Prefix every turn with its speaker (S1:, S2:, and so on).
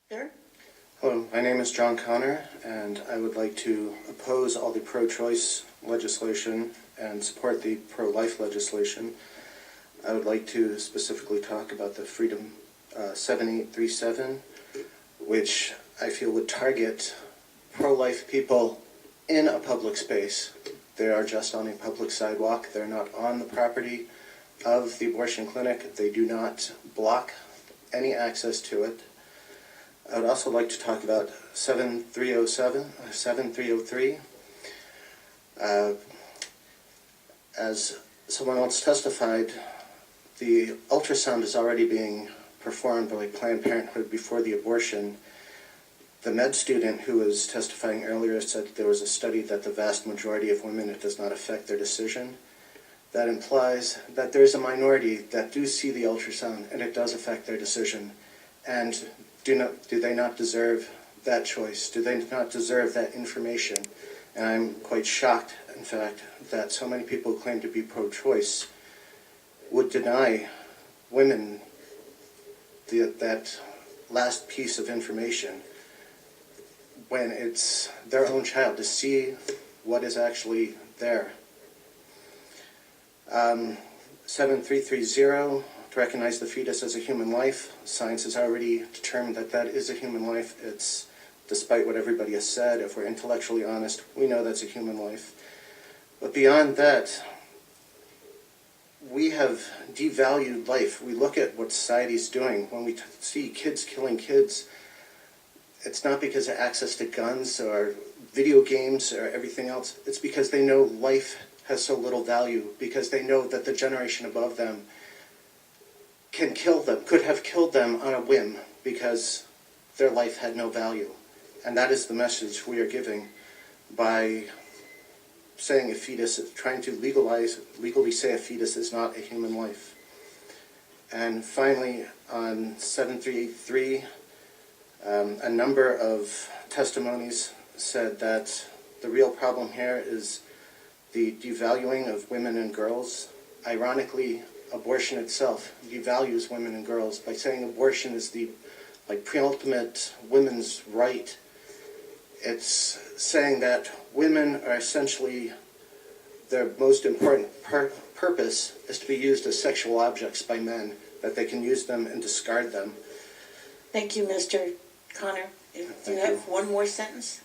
S1: Sir?
S2: Hello, my name is John Connor, and I would like to oppose all the pro-choice legislation and support the pro-life legislation. I would like to specifically talk about the Freedom 7837, which I feel would target pro-life people in a public space. They are just on a public sidewalk. They're not on the property of the abortion clinic. They do not block any access to it. I would also like to talk about 7303. As someone else testified, the ultrasound is already being performed by Planned Parenthood before the abortion. The med student who was testifying earlier said there was a study that the vast majority of women, it does not affect their decision. That implies that there is a minority that do see the ultrasound and it does affect their decision. And do they not deserve that choice? Do they not deserve that information? And I'm quite shocked, in fact, that so many people who claim to be pro-choice would deny women that last piece of information when it's their own child, to see what is actually there. 7330, to recognize the fetus as a human life. Science has already determined that that is a human life. It's, despite what everybody has said, if we're intellectually honest, we know that's a human life. But beyond that, we have devalued life. We look at what society's doing. When we see kids killing kids, it's not because of access to guns or video games or everything else. It's because they know life has so little value, because they know that the generation above them can kill them, could have killed them on a whim because their life had no value. And that is the message we are giving by saying a fetus, trying to legally say a fetus is not a human life. And finally, on 7383, a number of testimonies said that the real problem here is the devaluing of women and girls. Ironically, abortion itself devalues women and girls by saying abortion is the pre-ultimate women's right. It's saying that women are essentially, their most important purpose is to be used as sexual objects by men, that they can use them and discard them.
S1: Thank you, Mr. Connor. Do you have one more sentence?